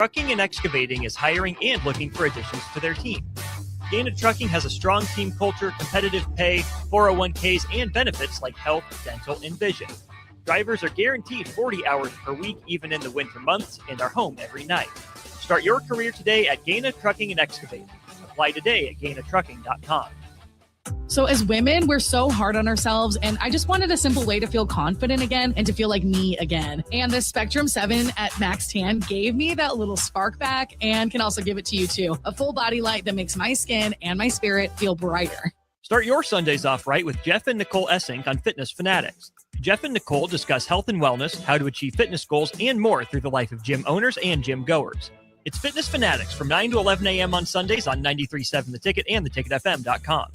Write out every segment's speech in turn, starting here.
Trucking and Excavating is hiring and looking for additions to their team. Gaina Trucking has a strong team culture, competitive pay, 401ks, and benefits like health, dental, and vision. Drivers are guaranteed 40 hours per week, even in the winter months, and are home every night. Start your career today at Gaina Trucking and Excavating. Apply today at GainaTrucking.com. So as women, we're so hard on ourselves, and I just wanted a simple way to feel confident again and to feel like me again. And the Spectrum 7 at Max Tan gave me that little spark back and can also give it to you too. A full body light that makes my skin and my spirit feel brighter. Start your Sundays off right with Jeff and Nicole Essink on Fitness Fanatics. Jeff and Nicole discuss health and wellness, how to achieve fitness goals, and more through the life of gym owners and gym goers. It's Fitness Fanatics from 9 to 11 a.m. on Sundays on 93.7 The Ticket and theticketfm.com.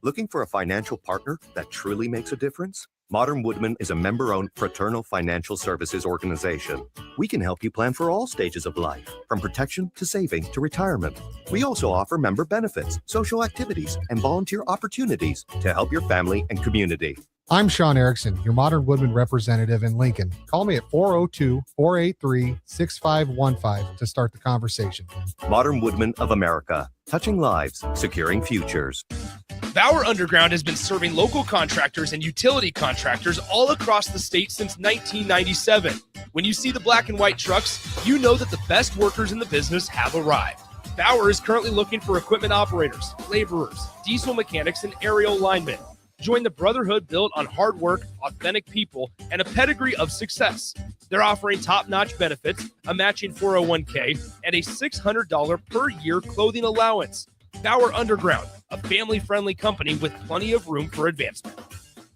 Looking for a financial partner that truly makes a difference? Modern Woodman is a member-owned fraternal financial services organization. We can help you plan for all stages of life, from protection to saving to retirement. We also offer member benefits, social activities, and volunteer opportunities to help your family and community. I'm Sean Erickson, your Modern Woodman representative in Lincoln. Call me at 402-483-6515 to start the conversation. Modern Woodman of America, touching lives, securing futures. Bauer Underground has been serving local contractors and utility contractors all across the state since 1997. When you see the black and white trucks, you know that the best workers in the business have arrived. Bauer is currently looking for equipment operators, laborers, diesel mechanics, and aerial linemen. Join the brotherhood built on hard work, authentic people, and a pedigree of success. They're offering top-notch benefits, a matching 401k, and a $600 per year clothing allowance. Bauer Underground, a family-friendly company with plenty of room for advancement.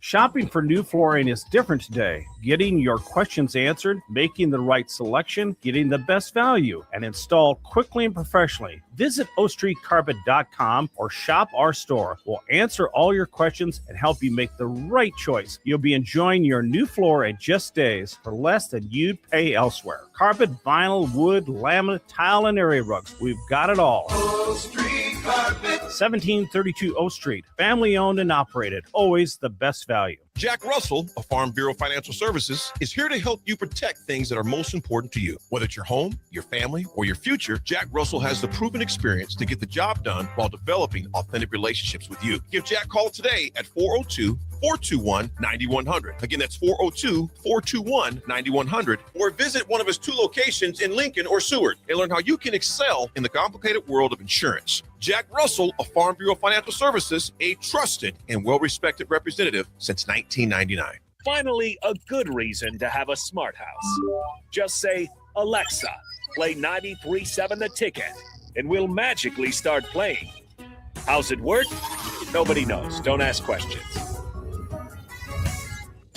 Shopping for new flooring is different today. Getting your questions answered, making the right selection, getting the best value, and installed quickly and professionally. Visit ostreetcarpet.com or shop our store. We'll answer all your questions and help you make the right choice. You'll be enjoying your new floor in just days for less than you'd pay elsewhere. Carpet, vinyl, wood, laminate, tile, and area rugs. We've got it all. O Street Carpet. 1732 O Street. Family owned and operated. Always the best value. Jack Russell of Farm Bureau Financial Services is here to help you protect things that are most important to you. Whether it's your home, your family, or your future, Jack Russell has the proven experience to get the job done while developing authentic relationships with you. Give Jack a call today at 402-421-9100. Again, that's 402-421-9100. Or visit one of his 2 locations in Lincoln or Seward and learn how you can excel in the complicated world of insurance. Jack Russell of Farm Bureau Financial Services, a trusted and well-respected representative since 1999. Finally, a good reason to have a smart house. Just say, Alexa, play 93.7 The Ticket, and we'll magically start playing. How's it work? Nobody knows. Don't ask questions.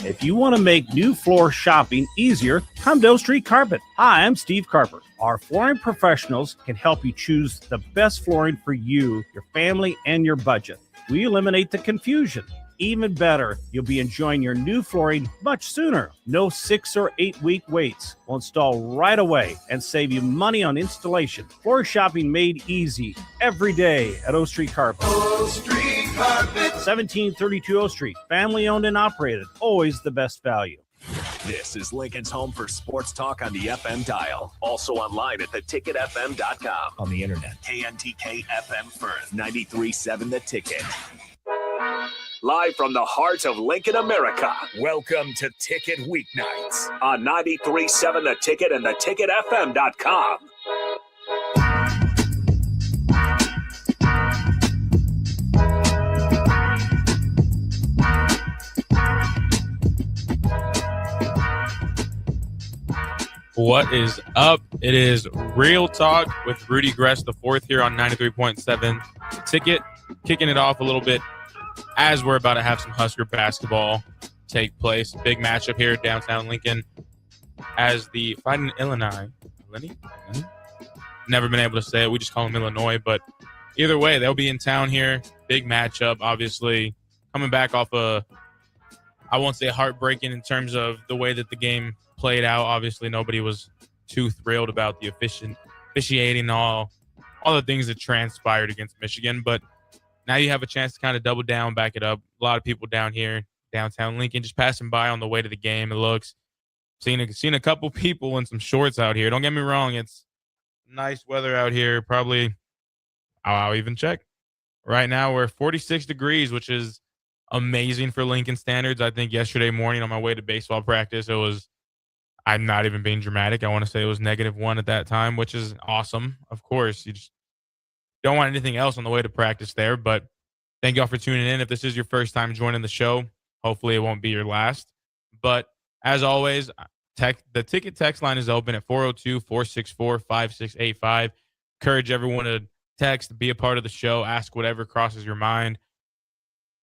If you want to make new floor shopping easier, come to O Street Carpet. Hi, I'm Steve Carper. Our flooring professionals can help you choose the best flooring for you, your family, and your budget. We eliminate the confusion. Even better, you'll be enjoying your new flooring much sooner. No 6 or 8 week waits. We'll install right away and save you money on installation. Floor shopping made easy every day at O Street Carpet. O Street Carpet. 1732 O Street. Family owned and operated. Always the best value. This is Lincoln's home for sports talk on the FM dial. Also online at theticketfm.com. On the internet, KNTK FM Firth, 93.7 The Ticket. Live from the heart of Lincoln, America. Welcome to Ticket Weeknights on 93.7 The Ticket and theticketfm.com. What is up? It is Real Talk with Rudy Gres the fourth here on 93.7 The Ticket. Kicking it off a little bit as we're about to have some Husker basketball take place. Big matchup here downtown Lincoln as the Fighting Illini. Never been able to say it. We just call them Illinois. But either way, they'll be in town here. Big matchup, obviously. Coming back off I won't say heartbreaking in terms of the way that the game played out. Obviously, nobody was too thrilled about the officiating, all the things that transpired against Michigan. But now you have a chance to kind of double down, back it up. A lot of people down here, downtown Lincoln, just passing by on the way to the game. It looks, seen a couple people in some shorts out here. Don't get me wrong, it's nice weather out here. Probably, I'll even check. Right now, we're 46 degrees, which is amazing for Lincoln standards. I think yesterday morning on my way to baseball practice, I'm not even being dramatic. I want to say it was -1 at that time, which is awesome. Of course, you just don't want anything else on the way to practice there. But thank y'all for tuning in. If this is your first time joining the show, hopefully it won't be your last. But as always, the ticket text line is open at 402-464-5685. Encourage everyone to text, be a part of the show, ask whatever crosses your mind.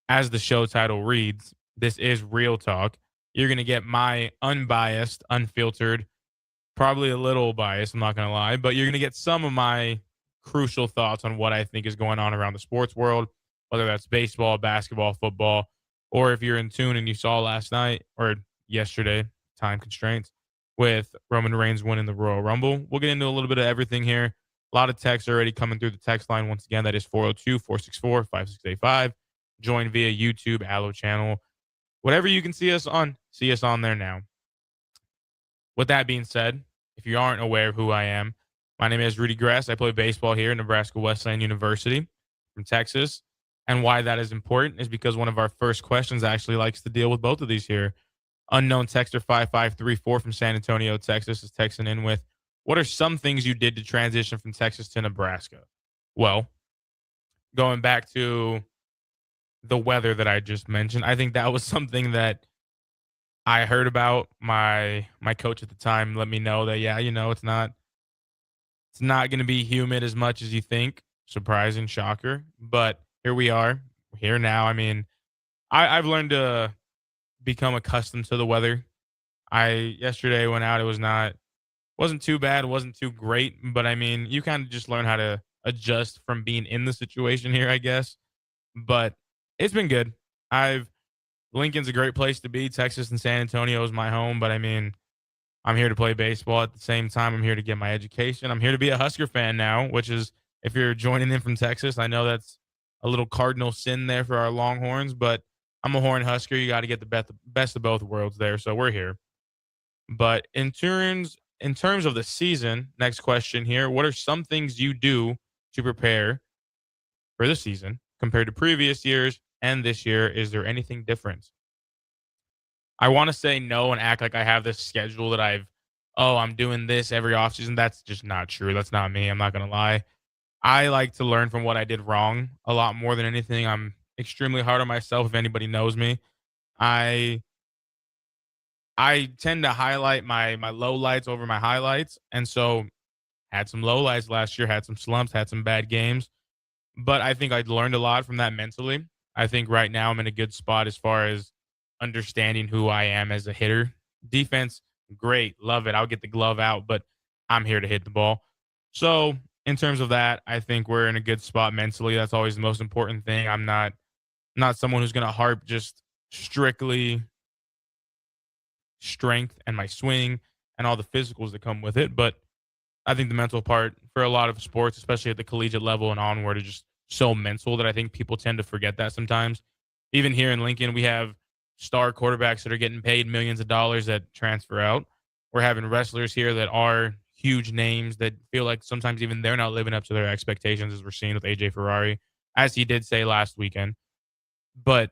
As the show title reads, this is Real Talk. You're going to get my unbiased, unfiltered, probably a little biased, I'm not going to lie, but you're going to get some of my crucial thoughts on what I think is going on around the sports world, whether that's baseball, basketball, football, or if you're in tune and you saw last night or yesterday, time constraints, with Roman Reigns winning the Royal Rumble. We'll get into a little bit of everything here. A lot of texts already coming through the text line. Once again, that is 402-464-5685. Join via YouTube, Allo channel. Whatever you can see us on there now. With that being said, if you aren't aware of who I am, my name is Rudy Gres. I play baseball here at Nebraska Wesleyan University from Texas. And why that is important is because one of our first questions actually likes to deal with both of these here. Unknown texter 5534 from San Antonio, Texas is texting in with, what are some things you did to transition from Texas to Nebraska? Well, going back to the weather that I just mentioned, I think that was something that I heard about. My coach at the time let me know that, yeah, it's not going to be humid as much as you think. Surprising, shocker. But here we are, here now. I mean, I've learned to become accustomed to the weather. I yesterday went out. It wasn't too bad. It wasn't too great. But I mean, you kind of just learn how to adjust from being in the situation here, I guess. But it's been good. Lincoln's a great place to be. Texas and San Antonio is my home. But I mean, I'm here to play baseball at the same time. I'm here to get my education. I'm here to be a Husker fan now, which is, if you're joining in from Texas, I know that's a little cardinal sin there for our Longhorns, but I'm a Horn Husker. You got to get the best of both worlds there. So we're here. But in terms of the season, next question here, what are some things you do to prepare for the season compared to previous years and this year? Is there anything different? I want to say no and act like I have this schedule that I'm doing this every offseason. That's just not true. That's not me. I'm not going to lie. I like to learn from what I did wrong a lot more than anything. I'm extremely hard on myself. If anybody knows me, I tend to highlight my lowlights over my highlights. And so had some lowlights last year, had some slumps, had some bad games. But I think I learned a lot from that mentally. I think right now I'm in a good spot as far as understanding who I am as a hitter. Defense, great. Love it. I'll get the glove out, but I'm here to hit the ball. So in terms of that, I think we're in a good spot mentally. That's always the most important thing. I'm not someone who's going to harp just strictly strength and my swing and all the physicals that come with it. But I think the mental part for a lot of sports, especially at the collegiate level and onward, is just so mental that I think people tend to forget that sometimes. Even here in Lincoln, we have star quarterbacks that are getting paid millions of dollars that transfer out. We're having wrestlers here that are huge names that feel like sometimes even they're not living up to their expectations, as we're seeing with AJ Ferrari, as he did say last weekend. But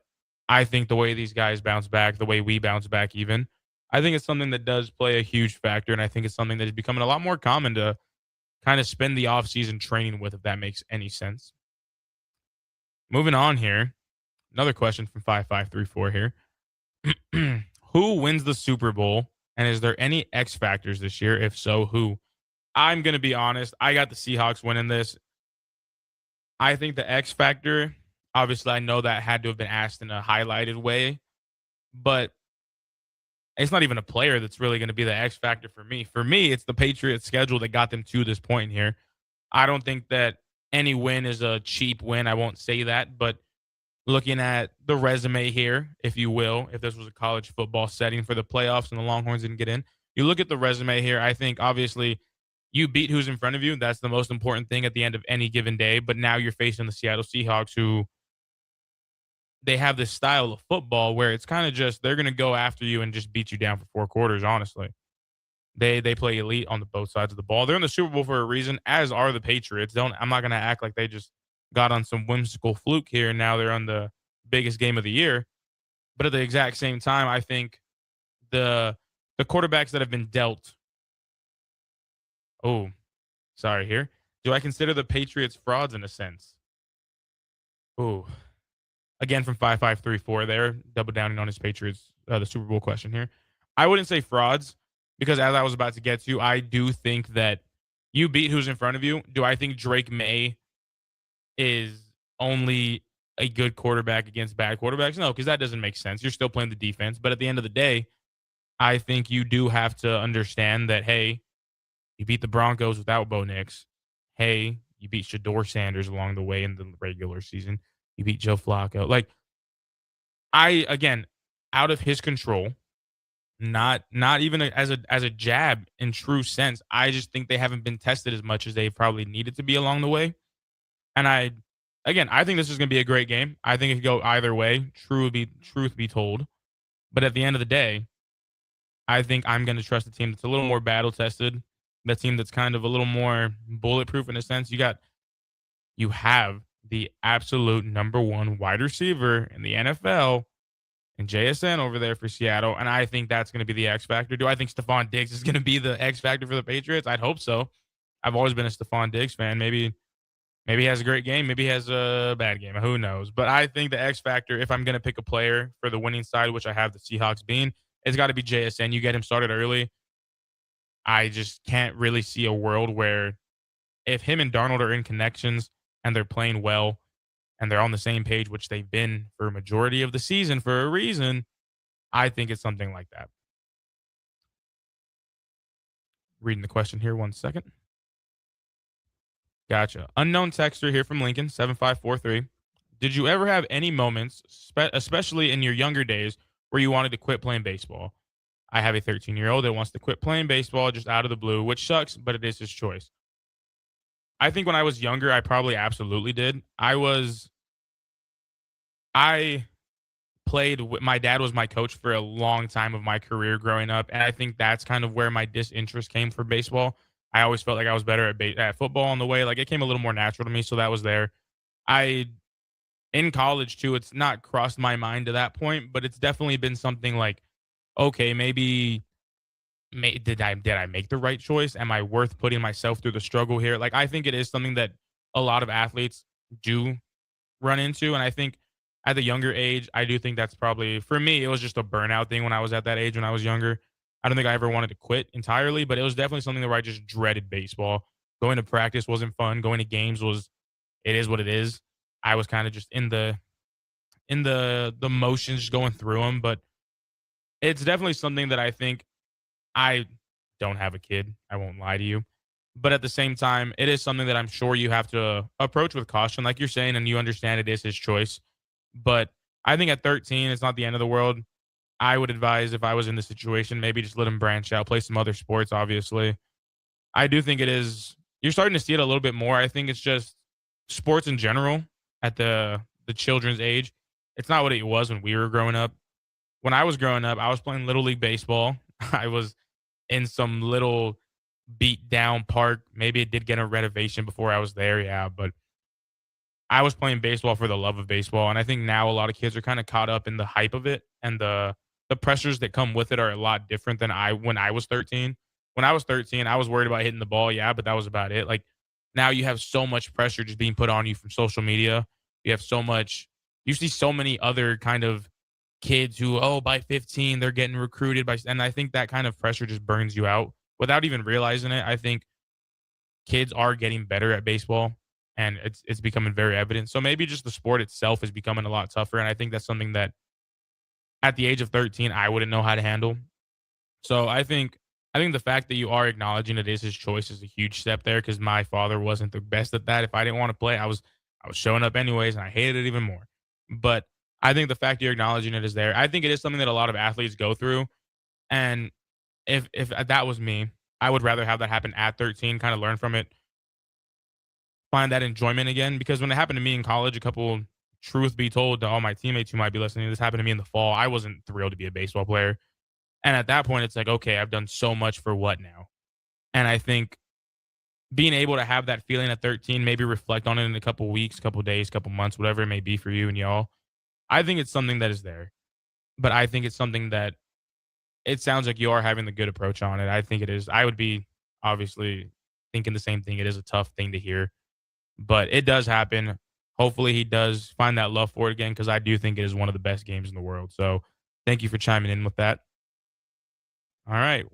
I think the way these guys bounce back, the way we bounce back even, I think it's something that does play a huge factor, and I think it's something that is becoming a lot more common to kind of spend the offseason training with, if that makes any sense. Moving on here, another question from 5534 here. Who wins the Super Bowl, and is there any X factors this year? If so, who? I'm going to be honest. I got the Seahawks winning this. I think the X factor, obviously, I know that had to have been asked in a highlighted way, but it's not even a player that's really going to be the X factor for me. For me, it's the Patriots' schedule that got them to this point here. I don't think that any win is a cheap win. I won't say that, but looking at the resume here, if you will, if this was a college football setting for the playoffs and the Longhorns didn't get in, you look at the resume here. I think obviously you beat who's in front of you. That's the most important thing at the end of any given day. But now you're facing the Seattle Seahawks, who they have this style of football where it's kind of just they're going to go after you and just beat you down for 4 quarters, honestly. They play elite on the both sides of the ball. They're in the Super Bowl for a reason, as are the Patriots. I'm not gonna act like they just got on some whimsical fluke here and now they're on the biggest game of the year. But at the exact same time, I think the quarterbacks that have been dealt. Oh, sorry here. Do I consider the Patriots frauds in a sense? Oh, again from 5534 there, double downing on his Patriots, the Super Bowl question here. I wouldn't say frauds because as I was about to get to, I do think that you beat who's in front of you. Do I think Drake May is only a good quarterback against bad quarterbacks? No, because that doesn't make sense. You're still playing the defense. But at the end of the day, I think you do have to understand that, hey, you beat the Broncos without Bo Nix. Hey, you beat Shador Sanders along the way in the regular season. You beat Joe Flacco. Like, again, out of his control, not even as a jab in true sense. I just think they haven't been tested as much as they probably needed to be along the way. And I think this is going to be a great game. I think it could go either way. Truth be told, but at the end of the day, I think I'm going to trust a team that's a little more battle tested. That team that's kind of a little more bulletproof in a sense. You have the absolute number one wide receiver in the NFL and JSN over there for Seattle. And I think that's going to be the X factor. Do I think Stephon Diggs is going to be the X factor for the Patriots? I'd hope so. I've always been a Stephon Diggs fan. Maybe he has a great game. Maybe he has a bad game. Who knows? But I think the X factor, if I'm going to pick a player for the winning side, which I have the Seahawks being, it's got to be JSN. You get him started early. I just can't really see a world where if him and Darnold are in connections and they're playing well and they're on the same page, which they've been for a majority of the season for a reason, I think it's something like that. Reading the question here, 1 second. Gotcha. Unknown texter here from Lincoln, 7543. Did you ever have any moments, especially in your younger days, where you wanted to quit playing baseball? I have a 13-year-old that wants to quit playing baseball just out of the blue, which sucks, but it is his choice. I think when I was younger, I probably absolutely did. I played, my dad was my coach for a long time of my career growing up, and I think that's kind of where my disinterest came for baseball. I always felt like I was better at football on the way. Like, it came a little more natural to me, so that was there. In college, too, it's not crossed my mind to that point, but it's definitely been something like, okay, maybe did I make the right choice? Am I worth putting myself through the struggle here? Like, I think it is something that a lot of athletes do run into. And I think at the younger age, I do think that's probably, for me, it was just a burnout thing when I was at that age when I was younger. I don't think I ever wanted to quit entirely, but it was definitely something where I just dreaded baseball. Going to practice wasn't fun. Going to games it is what it is. I was kind of just in the motions, just going through them. But it's definitely something that I think, I don't have a kid. I won't lie to you. But at the same time, it is something that I'm sure you have to approach with caution, like you're saying, and you understand it is his choice. But I think at 13, it's not the end of the world. I would advise, if I was in the situation, maybe just let him branch out, play some other sports, obviously. I do think it is, you're starting to see it a little bit more. I think it's just sports in general at the children's age. It's not what it was when we were growing up. When I was growing up, I was playing Little League Baseball. I was in some little beat down park. Maybe it did get a renovation before I was there. Yeah. But I was playing baseball for the love of baseball. And I think now a lot of kids are kind of caught up in the hype of it. And the pressures that come with it are a lot different than when I was 13. When I was 13, I was worried about hitting the ball. Yeah. But that was about it. Like, now you have so much pressure just being put on you from social media. You see so many other kind of kids who, by 15, they're getting recruited and I think that kind of pressure just burns you out without even realizing it. I think kids are getting better at baseball and it's becoming very evident. So maybe just the sport itself is becoming a lot tougher. And I think that's something that at the age of 13, I wouldn't know how to handle. So I think the fact that you are acknowledging it is his choice is a huge step there, because my father wasn't the best at that. If I didn't want to play, I was showing up anyways, and I hated it even more. But I think the fact you're acknowledging it is there. I think it is something that a lot of athletes go through. And if that was me, I would rather have that happen at 13, kind of learn from it, find that enjoyment again. Because when it happened to me in college, truth be told to all my teammates who might be listening, this happened to me in the fall. I wasn't thrilled to be a baseball player. And at that point, it's like, okay, I've done so much for what now? And I think being able to have that feeling at 13, maybe reflect on it in a couple weeks, couple days, couple months, whatever it may be for you and y'all, I think it's something that is there. But I think it's something that it sounds like you are having the good approach on it. I think it is. I would be obviously thinking the same thing. It is a tough thing to hear, but it does happen. Hopefully he does find that love for it again, because I do think it is one of the best games in the world. So thank you for chiming in with that. All right.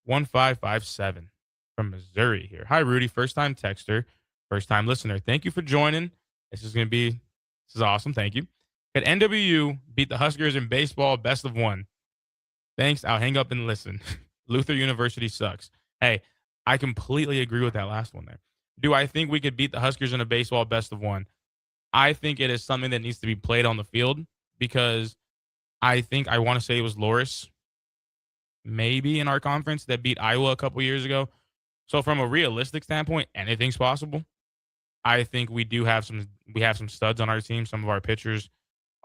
1557 from Missouri here. Hi, Rudy. First time texter, first time listener. Thank you for joining. This is awesome. Thank you. Could NWU beat the Huskers in baseball best of one? Thanks. I'll hang up and listen. Luther University sucks. Hey, I completely agree with that last one there. Do I think we could beat the Huskers in a baseball best of one? I think it is something that needs to be played on the field, because I want to say it was Loris, maybe in our conference, that beat Iowa a couple years ago. So from a realistic standpoint, anything's possible. I think we have some studs on our team. Some of our pitchers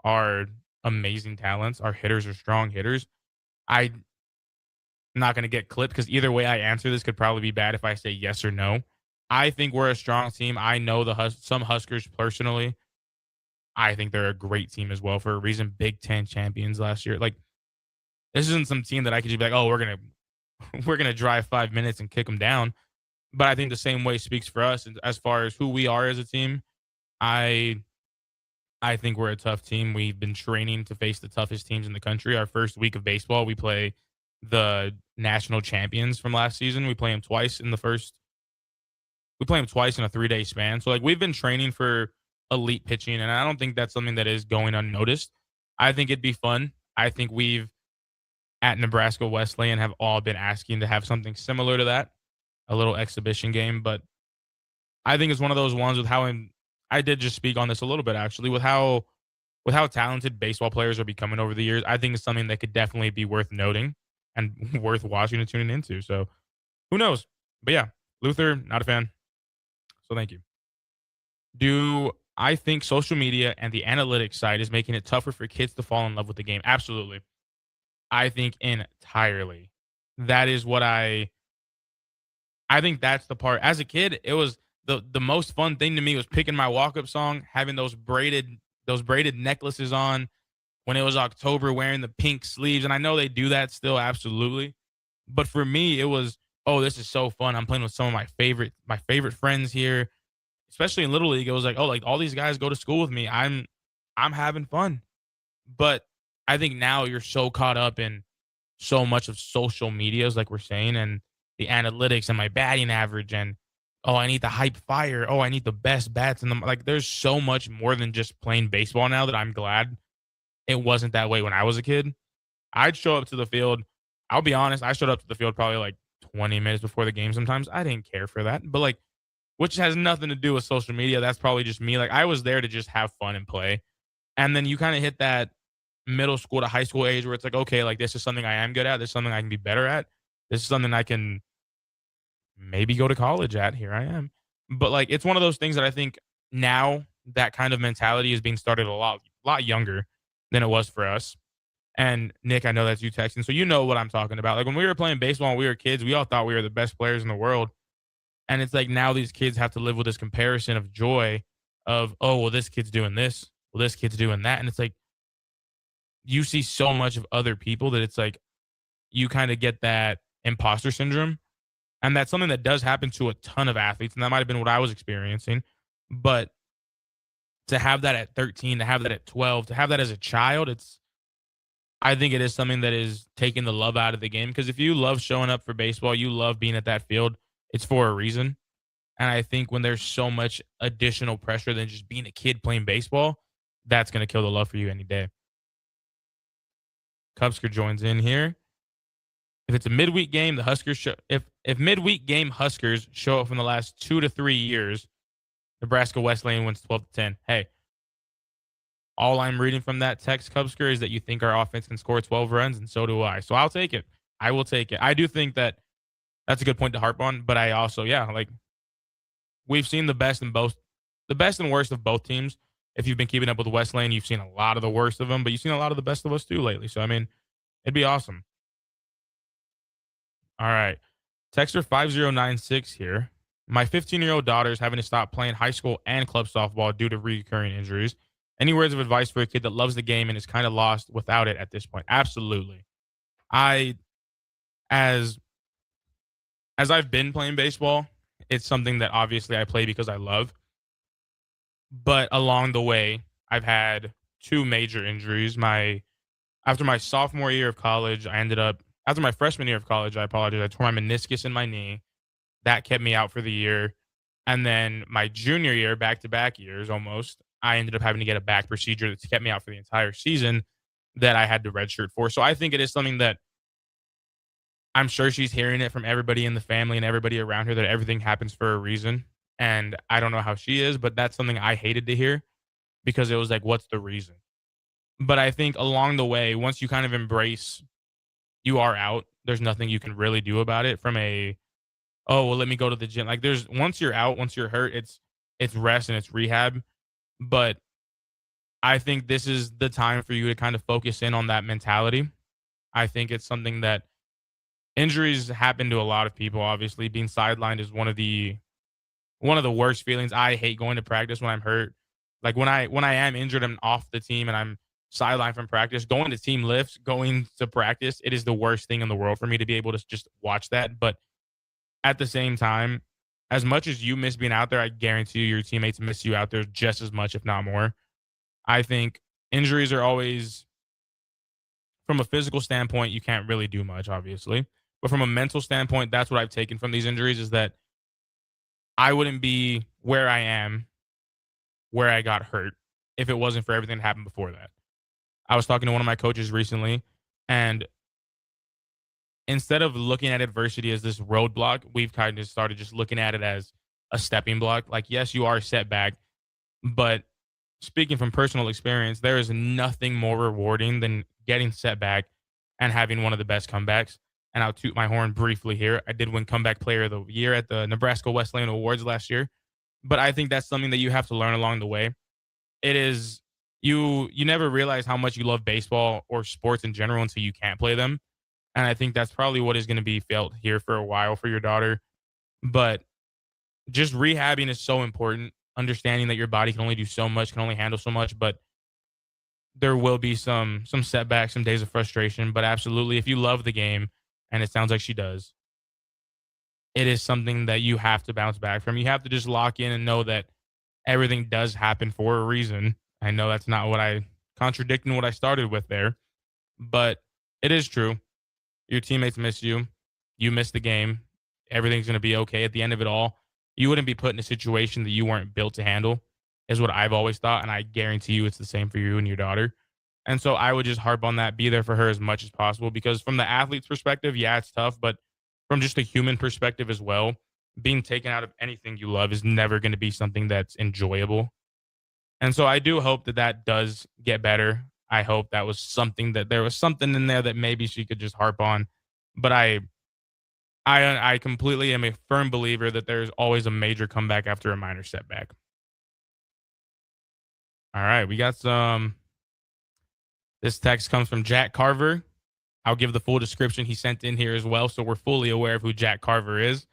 are amazing talents. Our hitters are strong hitters. I'm not going to get clipped, because either way I answer this could probably be bad if I say yes or no. I think we're a strong team. I know some Huskers personally. I think they're a great team as well, for a reason. Big Ten champions last year. Like, this isn't some team that I could just be like, oh, we're gonna drive 5 minutes and kick them down. But I think the same way speaks for us as far as who we are as a team. I think we're a tough team. We've been training to face the toughest teams in the country. Our first week of baseball, we play the national champions from last season. We play them twice in a 3-day span. So, like, we've been training for elite pitching, and I don't think that's something that is going unnoticed. I think it'd be fun. I think we've, at Nebraska Wesleyan, have all been asking to have something similar to that, a little exhibition game. But I think it's one of those ones with I did just speak on this a little bit, actually, with how talented baseball players are becoming over the years. I think it's something that could definitely be worth noting and worth watching and tuning into. So who knows? But yeah, Luther, not a fan. So thank you. Do I think social media and the analytics side is making it tougher for kids to fall in love with the game? Absolutely. I think entirely. That is what I think that's the part. As a kid, it was the most fun thing to me was picking my walk-up song, having those braided necklaces on when it was October, wearing the pink sleeves. And I know they do that still, absolutely. But for me, it was, oh, this is so fun. I'm playing with some of my favorite friends here, especially in Little League. It was like, oh, like all these guys go to school with me. I'm having fun. But I think now you're so caught up in so much of social medias, like we're saying, and the analytics and my batting average, and oh, I need the hype fire. Oh, I need the best bats. And like, there's so much more than just playing baseball now that I'm glad it wasn't that way when I was a kid. I'd show up to the field. I'll be honest. I showed up to the field probably like 20 minutes before the game. Sometimes I didn't care for that, but like, which has nothing to do with social media. That's probably just me. Like, I was there to just have fun and play. And then you kind of hit that middle school to high school age where it's like, okay, like this is something I am good at. This is something I can be better at. This is something I can maybe go to college at. Here I am. But like, it's one of those things that I think now that kind of mentality is being started a lot younger than it was for us. And Nick, I know that's you texting, so you know what I'm talking about. Like, when we were playing baseball when we were kids, we all thought we were the best players in the world. And it's like now these kids have to live with this comparison of joy of, oh, well, this kid's doing this. Well, this kid's doing that. And it's like, you see so much of other people that it's like, you kind of get that imposter syndrome. And that's something that does happen to a ton of athletes. And that might have been what I was experiencing. But to have that at 13, to have that at 12, to have that as a child, I think it is something that is taking the love out of the game. Because if you love showing up for baseball, you love being at that field, it's for a reason. And I think when there's so much additional pressure than just being a kid playing baseball, that's going to kill the love for you any day. Cubsker joins in here. If it's a midweek game, the Huskers if midweek game Huskers show up from the last 2 to 3 years, Nebraska Wesleyan wins 12-10. Hey, all I'm reading from that text, Cubsker, is that you think our offense can score 12 runs, and so do I. So I'll take it. I will take it. I do think that's a good point to harp on, but I also, like, we've seen the best and worst of both teams. If you've been keeping up with Wesleyan, you've seen a lot of the worst of them, but you've seen a lot of the best of us too lately. So, I mean, it'd be awesome. All right. Texter 5096 here. My 15-year-old daughter is having to stop playing high school and club softball due to recurring injuries. Any words of advice for a kid that loves the game and is kind of lost without it at this point? Absolutely. I as as I've been playing baseball, it's something that obviously I play because I love. But along the way, I've had two major injuries. My After my sophomore year of college, after my freshman year of college, I apologize, I tore my meniscus in my knee. That kept me out for the year. And then my junior year, back to back years almost, I ended up having to get a back procedure that kept me out for the entire season that I had to redshirt for. So I think it is something that I'm sure she's hearing it from everybody in the family and everybody around her that everything happens for a reason. And I don't know how she is, but that's something I hated to hear because it was like, what's the reason? But I think along the way, once you kind of embrace you are out, there's nothing you can really do about it from oh, well, let me go to the gym. Like once you're out, once you're hurt, it's rest and it's rehab. But I think this is the time for you to kind of focus in on that mentality. I think it's something that injuries happen to a lot of people. Obviously, being sidelined is one of the worst feelings. I hate going to practice when I'm hurt. Like when I am injured, I'm off the team and I'm sidelined from practice. Going to team lifts, going to practice, it is the worst thing in the world for me to be able to just watch that. But at the same time, as much as you miss being out there, I guarantee you your teammates miss you out there just as much, if not more. I think injuries are always, from a physical standpoint, you can't really do much, obviously. But from a mental standpoint, that's what I've taken from these injuries is that I wouldn't be where I am, where I got hurt, if it wasn't for everything that happened before that. I was talking to one of my coaches recently, and instead of looking at adversity as this roadblock, we've kind of started just looking at it as a stepping block. Like, yes, you are a setback, but speaking from personal experience, there is nothing more rewarding than getting set back and having one of the best comebacks. And I'll toot my horn briefly here. I did win Comeback Player of the Year at the Nebraska Wesleyan Awards last year. But I think that's something that you have to learn along the way. It is you never realize how much you love baseball or sports in general until you can't play them. And I think that's probably what is going to be felt here for a while for your daughter. But just rehabbing is so important. Understanding that your body can only do so much, can only handle so much, but there will be some setbacks, some days of frustration. But absolutely, if you love the game, and it sounds like she does, it is something that you have to bounce back from. You have to just lock in and know that everything does happen for a reason. I know that's not contradicting what I started with there, but it is true. Your teammates miss you. You miss the game. Everything's going to be okay at the end of it all. You wouldn't be put in a situation that you weren't built to handle, is what I've always thought. And I guarantee you it's the same for you and your daughter. And so I would just harp on that, be there for her as much as possible, because from the athlete's perspective, yeah, it's tough, but from just a human perspective as well, being taken out of anything you love is never going to be something that's enjoyable. And so I do hope that that does get better. I hope there was something in there that maybe she could just harp on. But I completely am a firm believer that there's always a major comeback after a minor setback. All right, we got some. This text comes from Jack Carver. I'll give the full description he sent in here as well, so we're fully aware of who Jack Carver is.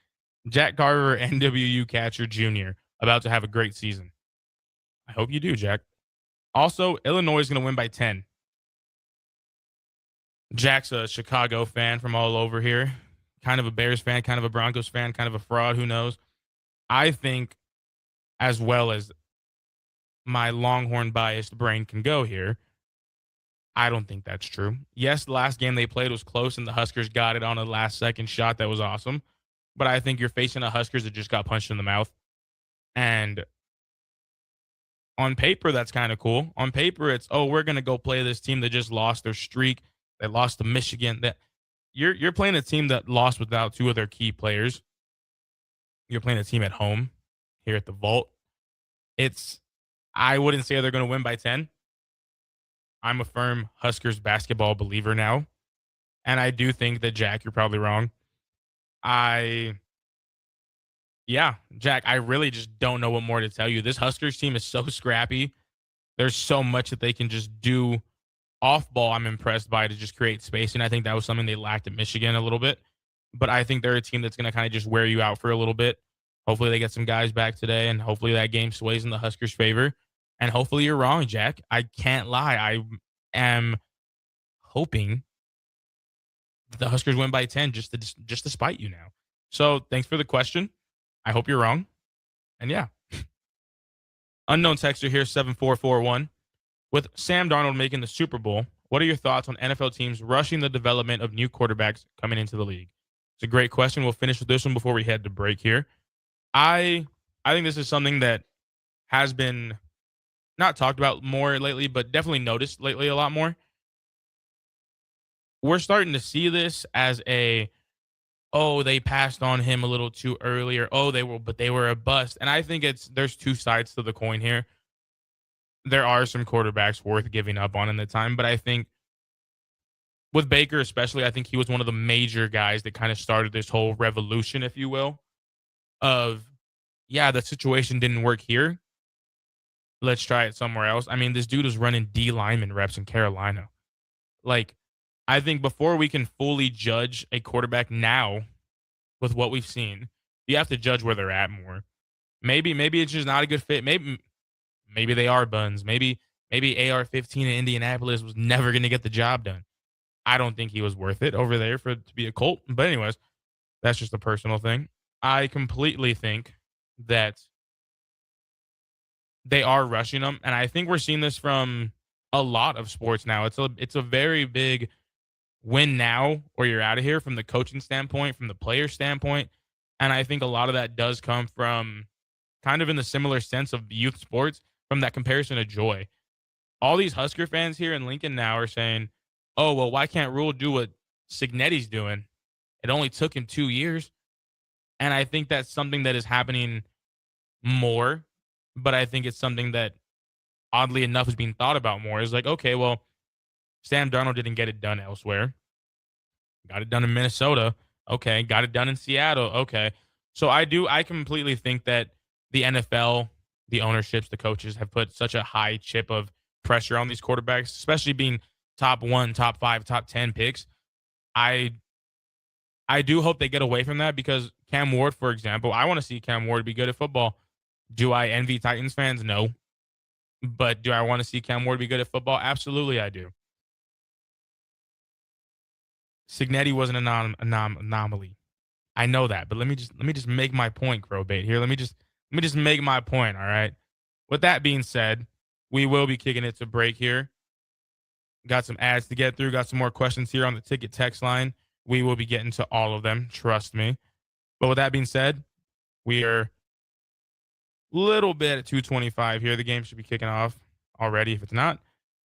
Jack Carver, NWU catcher junior, about to have a great season. I hope you do, Jack. Also, Illinois is going to win by 10. Jack's a Chicago fan from all over here. Kind of a Bears fan, kind of a Broncos fan, kind of a fraud, who knows. I think, as well as my Longhorn biased brain can go here, I don't think that's true. Yes, the last game they played was close and the Huskers got it on a last second shot that was awesome. But I think you're facing a Huskers that just got punched in the mouth. And on paper, that's kind of cool. On paper, it's, we're going to go play this team that just lost their streak. They lost to Michigan. That you're playing a team that lost without two of their key players. You're playing a team at home here at the Vault. I wouldn't say they're going to win by 10. I'm a firm Huskers basketball believer now. And I do think that, Jack, you're probably wrong. Jack, I really just don't know what more to tell you. This Huskers team is so scrappy. There's so much that they can just do off ball. I'm impressed by to just create space. And I think that was something they lacked at Michigan a little bit. but I think they're a team that's going to kind of just wear you out for a little bit. Hopefully they get some guys back today, and hopefully that game sways in the Huskers' favor. And hopefully you're wrong, Jack. I can't lie. I am hoping that the Huskers win by 10 just to spite you now. So thanks for the question. I hope you're wrong. And yeah. Unknown texter here, 7441. With Sam Darnold making the Super Bowl, what are your thoughts on NFL teams rushing the development of new quarterbacks coming into the league? It's a great question. We'll finish with this one before we head to break here. I think this is something that has been not talked about more lately, but definitely noticed lately a lot more. We're starting to see this as they passed on him a little too early, or they were a bust. And I think there's two sides to the coin here. There are some quarterbacks worth giving up on in the time, but I think with Baker especially, I think he was one of the major guys that kind of started this whole revolution, if you will, of, yeah, the situation didn't work here. Let's try it somewhere else. I mean, this dude was running D lineman reps in Carolina. Like, I think before we can fully judge a quarterback now with what we've seen, you have to judge where they're at more. Maybe it's just not a good fit. Maybe they are buns. Maybe AR-15 in Indianapolis was never going to get the job done. I don't think he was worth it over there to be a Colt. But anyways, that's just a personal thing. I completely think that they are rushing them, and I think we're seeing this from a lot of sports now. It's a very big win now or you're out of here from the coaching standpoint, from the player standpoint, and I think a lot of that does come from kind of in the similar sense of youth sports, from that comparison of joy. All these Husker fans here in Lincoln now are saying, oh, well, why can't Rule do what Signetti's doing? It only took him 2 years. And I think that's something that is happening more, but I think it's something that, oddly enough, is being thought about more. It's like, okay, well, Sam Darnold didn't get it done elsewhere. Got it done in Minnesota. Okay. Got it done in Seattle. Okay. So I completely think that the NFL, the ownerships, the coaches have put such a high chip of pressure on these quarterbacks, especially being top 1, top 5, top 10 picks. I do hope they get away from that, because Cam Ward, for example, I want to see Cam Ward be good at football. Do I envy Titans fans? No. But do I want to see Cam Ward be good at football? Absolutely, I do. Signetti was an anomaly. I know that, but let me just make my point, Crowbait here. Let me just make my point, all right? With that being said, we will be kicking it to break here. Got some ads to get through. Got some more questions here on the ticket text line. We will be getting to all of them, trust me. But with that being said, we are a little bit at 2:25 here. The game should be kicking off already if it's not.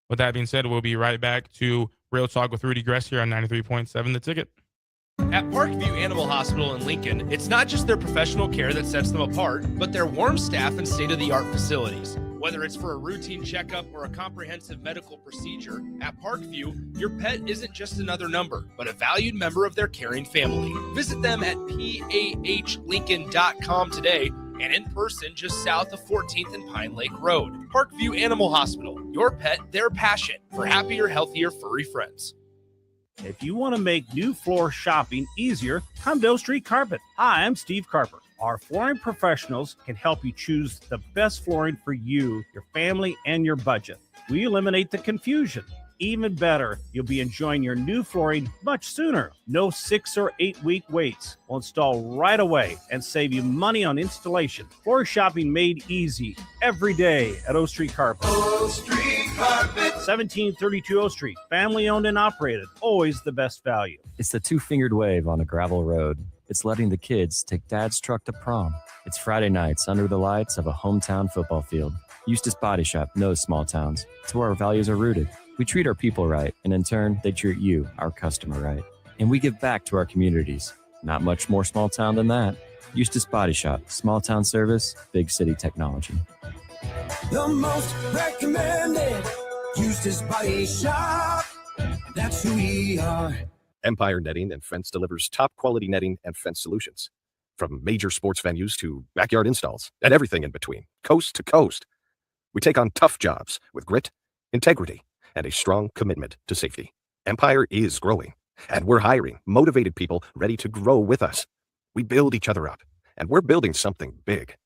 With that being said, we'll be right back to Real Talk with Rudy Gres here on 93.7 The Ticket. At Parkview Animal Hospital in Lincoln, it's not just their professional care that sets them apart, but their warm staff and state-of-the-art facilities. Whether it's for a routine checkup or a comprehensive medical procedure, at Parkview, your pet isn't just another number, but a valued member of their caring family. Visit them at PAHLincoln.com today and in person just south of 14th and Pine Lake Road. Parkview Animal Hospital, your pet, their passion for happier, healthier, furry friends. If you want to make new floor shopping easier, come to O Street Carpet. Hi, I'm Steve Carper. Our flooring professionals can help you choose the best flooring for you, your family, and your budget. We eliminate the confusion. Even better, you'll be enjoying your new flooring much sooner. No 6 or 8 week waits. We'll install right away and save you money on installation. Floor shopping made easy every day at O Street Carpet. O Street Carpet. 1732 O Street. Family owned and operated. Always the best value. It's the two-fingered wave on a gravel road. It's letting the kids take Dad's truck to prom. It's Friday nights under the lights of a hometown football field. Eustace Body Shop knows small towns. It's where our values are rooted. We treat our people right, and in turn, they treat you, our customer, right. And we give back to our communities. Not much more small town than that. Eustace Body Shop, small town service, big city technology. The most recommended Eustace Body Shop. That's who we are. Empire Netting and Fence delivers top quality netting and fence solutions. From major sports venues to backyard installs and everything in between, coast to coast. We take on tough jobs with grit, integrity, and a strong commitment to safety. Empire is growing, And we're hiring motivated people ready to grow with us. We build each other up, and we're building something big.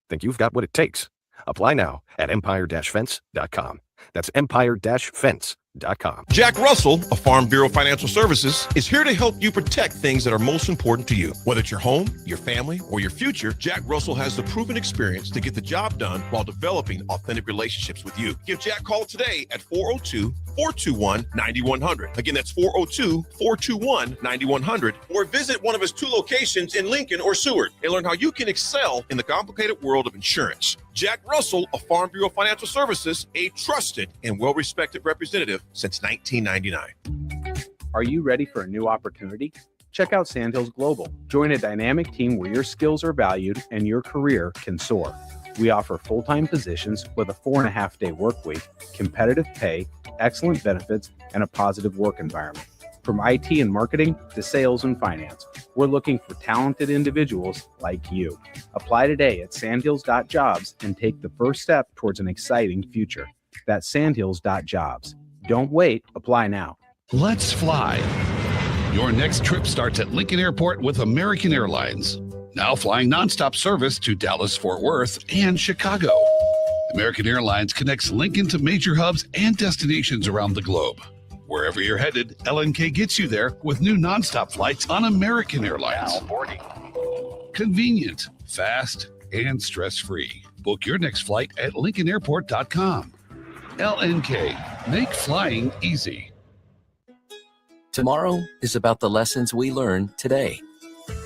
Think you've got what it takes? Apply now at empire-fence.com. That's empire-fence.com. Jack Russell of Farm Bureau Financial Services is here to help you protect things that are most important to you. Whether it's your home, your family, or your future, Jack Russell has the proven experience to get the job done while developing authentic relationships with you. Give Jack a call today at 402-421-9100. Again, that's 402-421-9100. Or visit one of his 2 locations in Lincoln or Seward and learn how you can excel in the complicated world of insurance. Jack Russell of Farm Bureau Financial Services, a trusted and well-respected representative since 1999. Are you ready for a new opportunity? Check out Sandhills Global. Join a dynamic team where your skills are valued and your career can soar. We offer full-time positions with a 4.5-day work week, competitive pay, excellent benefits, and a positive work environment. From IT and marketing to sales and finance, we're looking for talented individuals like you. Apply today at sandhills.jobs and take the first step towards an exciting future. That's sandhills.jobs. Don't wait, apply now. Let's fly. Your next trip starts at Lincoln Airport with American Airlines. Now flying nonstop service to Dallas, Fort Worth, and Chicago. American Airlines connects Lincoln to major hubs and destinations around the globe. Wherever you're headed, LNK gets you there with new nonstop flights on American Airlines. Now boarding. Convenient, fast, and stress-free. Book your next flight at LincolnAirport.com. LNK, make flying easy. Tomorrow is about the lessons we learn today.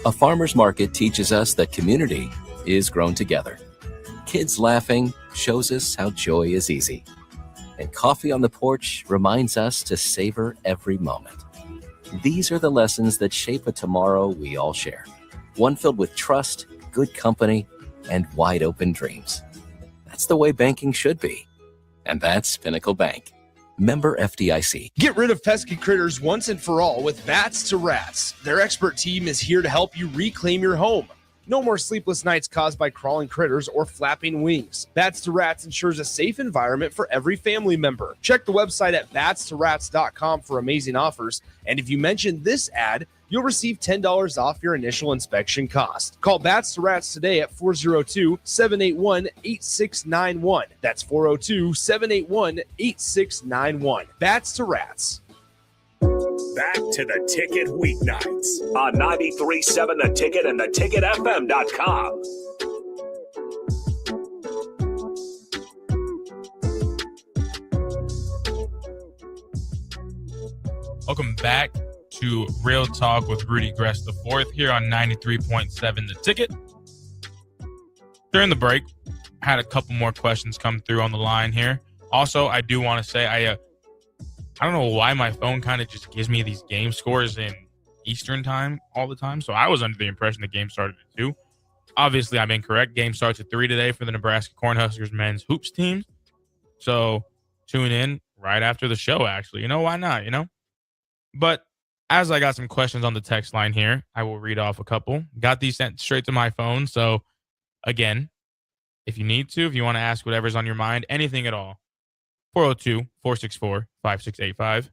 A farmer's market teaches us that community is grown together. Kids laughing shows us how joy is easy. And coffee on the porch reminds us to savor every moment. These are the lessons that shape a tomorrow we all share. One filled with trust, good company, and wide open dreams. That's the way banking should be. And that's Pinnacle Bank. Member FDIC. Get rid of pesky critters once and for all with Bats to Rats. Their expert team is here to help you reclaim your home. No more sleepless nights caused by crawling critters or flapping wings. Bats to Rats ensures a safe environment for every family member. Check the website at batstorats.com for amazing offers. And if you mention this ad, you'll receive $10 off your initial inspection cost. Call Bats to Rats today at 402-781-8691. That's 402-781-8691. Bats to Rats. Back to the Ticket weeknights on 93.7 The Ticket and theticketfm.com. Welcome back to Real Talk with Rudy Gres 4th here on 93.7 The Ticket. During the break, I had a couple more questions come through on the line here. Also, I do want to say I don't know why my phone kind of just gives me these game scores in Eastern time all the time. So I was under the impression the game started at 2. Obviously, I'm incorrect. Game starts at 3 today for the Nebraska Cornhuskers men's hoops team. So tune in right after the show, actually. You know, why not, you know? But as I got some questions on the text line here, I will read off a couple. Got these sent straight to my phone. So, again, if you need to, if you want to ask whatever's on your mind, anything at all, 402-464-5685.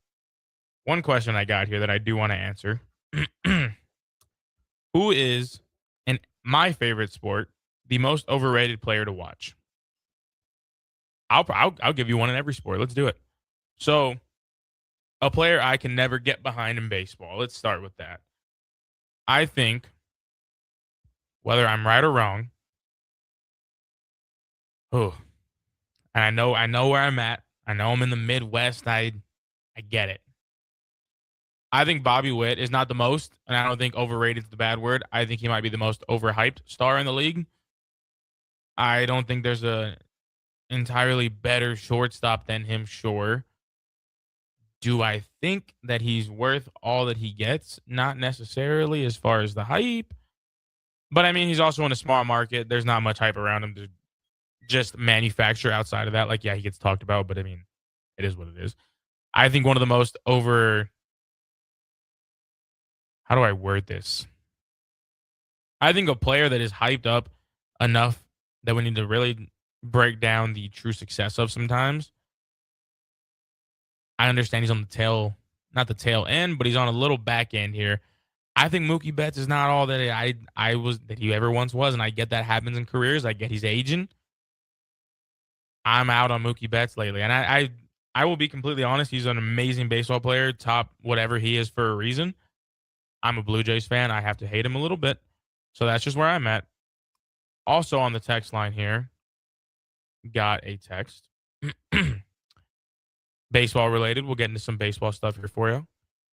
One question I got here that I do want to answer. Who is, in my favorite sport, the most overrated player to watch? I'll give you one in every sport. Let's do it. So, a player I can never get behind in baseball. Let's start with that. I think, whether I'm right or wrong, and I know where I'm at. I know I'm in the Midwest. I get it. I think Bobby Witt is not the most, and I don't think overrated is the bad word. I think he might be the most overhyped star in the league. I don't think there's a entirely better shortstop than him, sure. Do I think that he's worth all that he gets? Not necessarily as far as the hype. But, I mean, he's also in a small market. There's not much hype around him to just manufacture outside of that. Like, yeah, he gets talked about, but, I mean, it is what it is. I think one of the most how do I word this? I think a player that is hyped up enough that we need to really break down the true success of sometimes. I understand he's on the tail not the tail end, but he's on a little back end here. I think Mookie Betts is not all that that he ever once was, and I get that happens in careers. I get he's aging. I'm out on Mookie Betts lately, and I will be completely honest. He's an amazing baseball player, top whatever he is for a reason. I'm a Blue Jays fan. I have to hate him a little bit, so that's just where I'm at. Also on the text line here, got a text. Baseball related. We'll get into some baseball stuff here for you.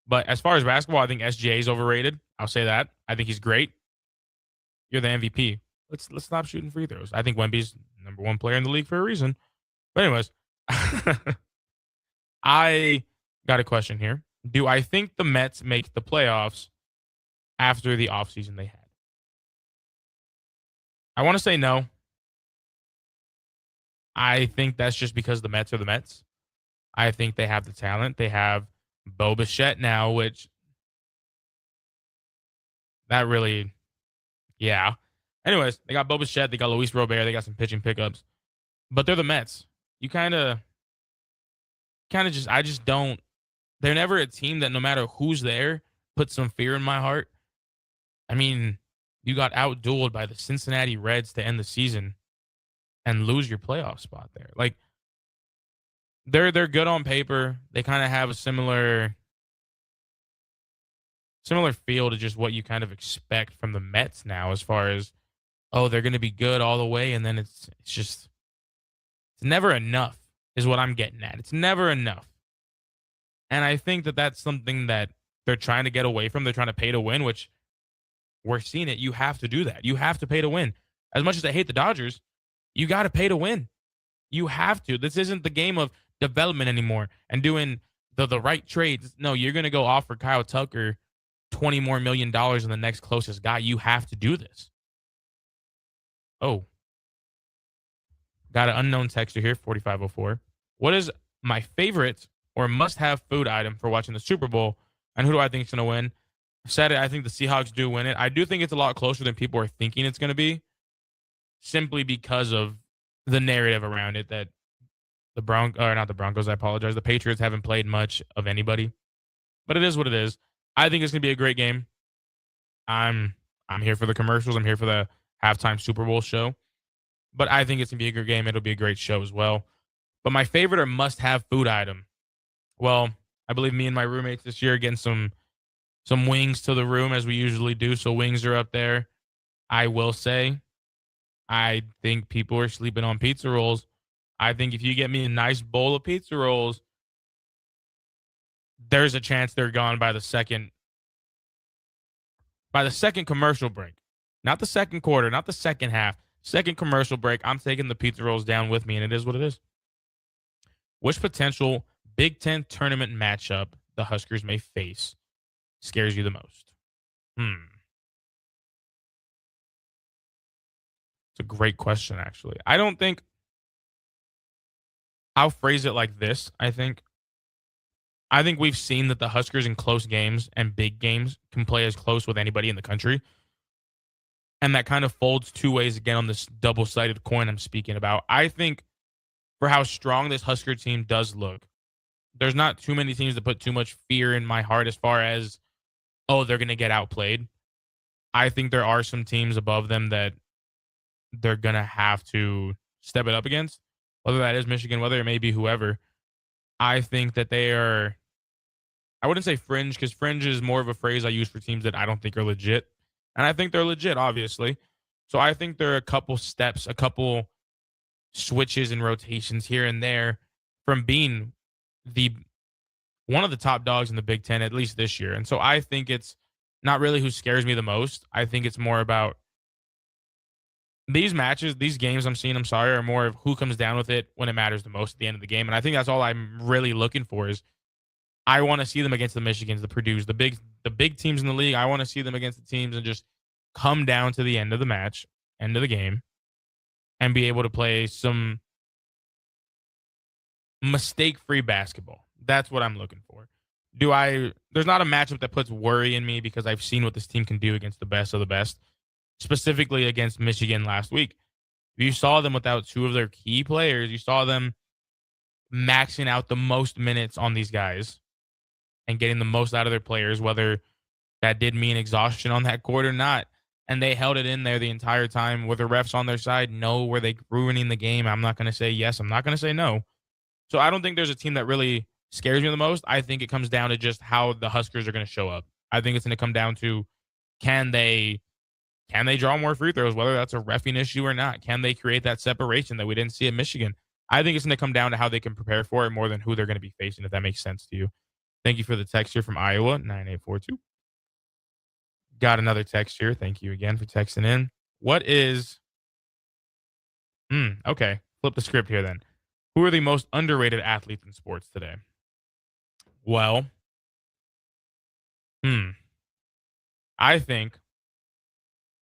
But as far as basketball, I think SGA is overrated. I'll say that. I think he's great. You're the MVP. Let's stop shooting free throws. I think Wemby's number one player in the league for a reason. But anyways, I got a question here. Do I think the Mets make the playoffs after the offseason they had? I want to say no. I think that's just because the Mets are the Mets. I think they have the talent. They have Bo Bichette now, which that really, yeah. Anyways, they got Bo Bichette. They got Luis Robert. They got some pitching pickups. But they're the Mets. You kind of just, I just don't. They're never a team that no matter who's there, puts some fear in my heart. I mean, you got outdueled by the Cincinnati Reds to end the season and lose your playoff spot there. Like, they're good on paper. They kind of have a similar feel to just what you kind of expect from the Mets now, as far as, oh, they're going to be good all the way, and then it's never enough is what I'm getting at. It's never enough. And I think that that's something that they're trying to get away from. They're trying to pay to win, which we're seeing it. You have to do that. You have to pay to win. As much as I hate the Dodgers, you got to pay to win. You have to. This isn't the game of development anymore and doing the right trades. No, you're going to go offer Kyle Tucker $20 more million in the next closest guy. You have to do this. Oh. Got an unknown texter here, 4504. What is my favorite or must-have food item for watching the Super Bowl, and who do I think is going to win? I said it. I think the Seahawks do win it. I do think it's a lot closer than people are thinking it's going to be, simply because of the narrative around it that the the Patriots haven't played much of anybody. But it is what it is. I think it's going to be a great game. I'm here for the commercials. I'm here for the halftime Super Bowl show. But I think it's going to be a good game. It'll be a great show as well. But my favorite or must-have food item, well, I believe me and my roommates this year are getting some wings to the room, as we usually do. So wings are up there. I will say, I think people are sleeping on pizza rolls. I think if you get me a nice bowl of pizza rolls, there's a chance they're gone by the second commercial break. Not the second quarter, not the second half. Second commercial break, I'm taking the pizza rolls down with me, and it is what it is. Which potential Big Ten tournament matchup the Huskers may face scares you the most? It's a great question, actually. I'll phrase it like this. I think we've seen that the Huskers in close games and big games can play as close with anybody in the country. And that kind of folds two ways again on this double-sided coin I'm speaking about. I think for how strong this Husker team does look, there's not too many teams that put too much fear in my heart as far as, oh, they're going to get outplayed. I think there are some teams above them that they're going to have to step it up against, whether that is Michigan, whether it may be whoever. I think that they are, I wouldn't say fringe, because fringe is more of a phrase I use for teams that I don't think are legit. And I think they're legit, obviously. So I think there are a couple steps, a couple switches and rotations here and there from being one of the top dogs in the Big Ten, at least this year. And so I think it's not really who scares me the most. I think it's more about these matches, these games are more of who comes down with it when it matters the most at the end of the game. And I think that's all I'm really looking for is I want to see them against the Michigans, the Purdues, the big teams in the league. I want to see them against the teams and just come down to the end of the match, end of the game, and be able to play some mistake-free basketball. That's what I'm looking for. There's not a matchup that puts worry in me because I've seen what this team can do against the best of the best, specifically against Michigan last week. You saw them without two of their key players. You saw them maxing out the most minutes on these guys and getting the most out of their players, whether that did mean exhaustion on that court or not. And they held it in there the entire time. Were the refs on their side? No. Were they ruining the game? I'm not going to say yes. I'm not going to say no. So I don't think there's a team that really scares me the most. I think it comes down to just how the Huskers are going to show up. I think it's going to come down to can they draw more free throws, whether that's a reffing issue or not? Can they create that separation that we didn't see at Michigan? I think it's going to come down to how they can prepare for it more than who they're going to be facing, if that makes sense to you. Thank you for the text here from Iowa, 9842. Got another text here. Thank you again for texting in. What is... okay. Flip the script here then. Who are the most underrated athletes in sports today? Well, I think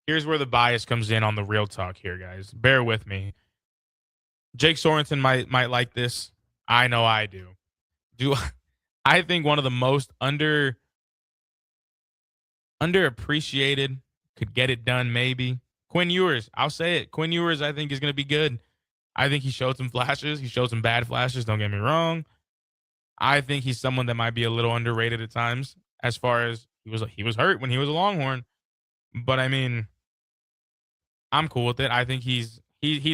here's where the bias comes in on the real talk here, guys. Bear with me. Jake Sorensen might like this. I know I do. I think one of the most underappreciated, could get it done maybe, Quinn Ewers. I'll say it. Quinn Ewers, I think, is going to be good. I think he showed some flashes. He showed some bad flashes. Don't get me wrong. I think he's someone that might be a little underrated at times, as far as he was hurt when he was a Longhorn. But I mean, I'm cool with it. I think he's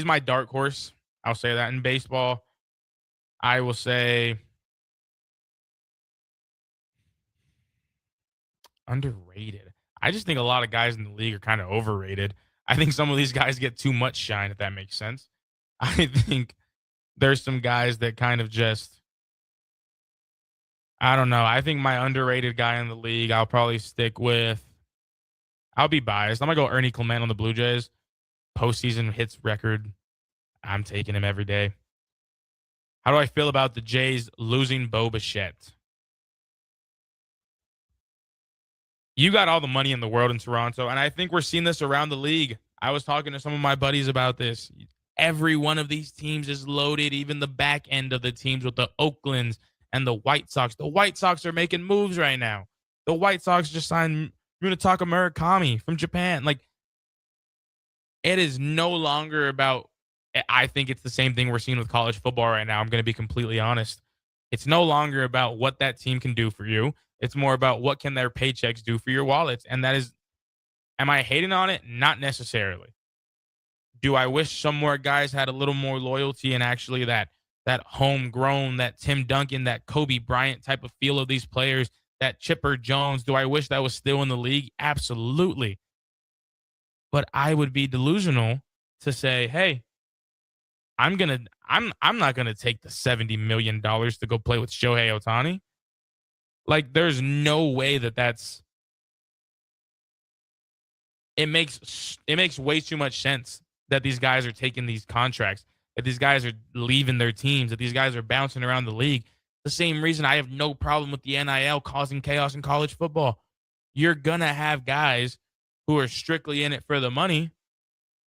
my dark horse. I'll say that. In baseball, I will say underrated. I just think a lot of guys in the league are kind of overrated. I think some of these guys get too much shine, if that makes sense. I think there's some guys that kind of just, I don't know. I think my underrated guy in the league, I'll probably stick with, I'll be biased. I'm going to go Ernie Clement on the Blue Jays. Postseason hits record. I'm taking him every day. How do I feel about the Jays losing Bo Bichette? You got all the money in the world in Toronto, and I think we're seeing this around the league. I was talking to some of my buddies about this. Every one of these teams is loaded, even the back end of the teams with the Oaklands and the White Sox. The White Sox are making moves right now. The White Sox just signed Munetaka Murakami from Japan. Like, it is no longer about, I think it's the same thing we're seeing with college football right now. I'm going to be completely honest. It's no longer about what that team can do for you. It's more about what can their paychecks do for your wallets. And that is, am I hating on it? Not necessarily. Do I wish some more guys had a little more loyalty and actually that homegrown, that Tim Duncan, that Kobe Bryant type of feel of these players, that Chipper Jones? Do I wish that was still in the league? Absolutely. But I would be delusional to say, hey, I'm not gonna take the $70 million to go play with Shohei Ohtani. Like, there's no way that's. It makes way too much sense that these guys are taking these contracts, that these guys are leaving their teams, that these guys are bouncing around the league. The same reason I have no problem with the NIL causing chaos in college football. You're gonna have guys who are strictly in it for the money,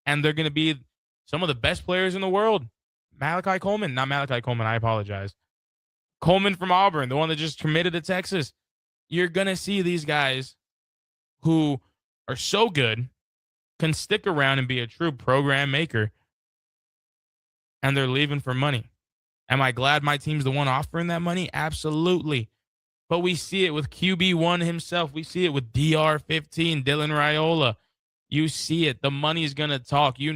and they're gonna be some of the best players in the world. Not Malachi Coleman, I apologize. Coleman from Auburn, the one that just committed to Texas. You're going to see these guys who are so good, can stick around and be a true program maker, and they're leaving for money. Am I glad my team's the one offering that money? Absolutely. But we see it with QB1 himself. We see it with DR15, Dylan Raiola. You see it. The money's going to talk. He's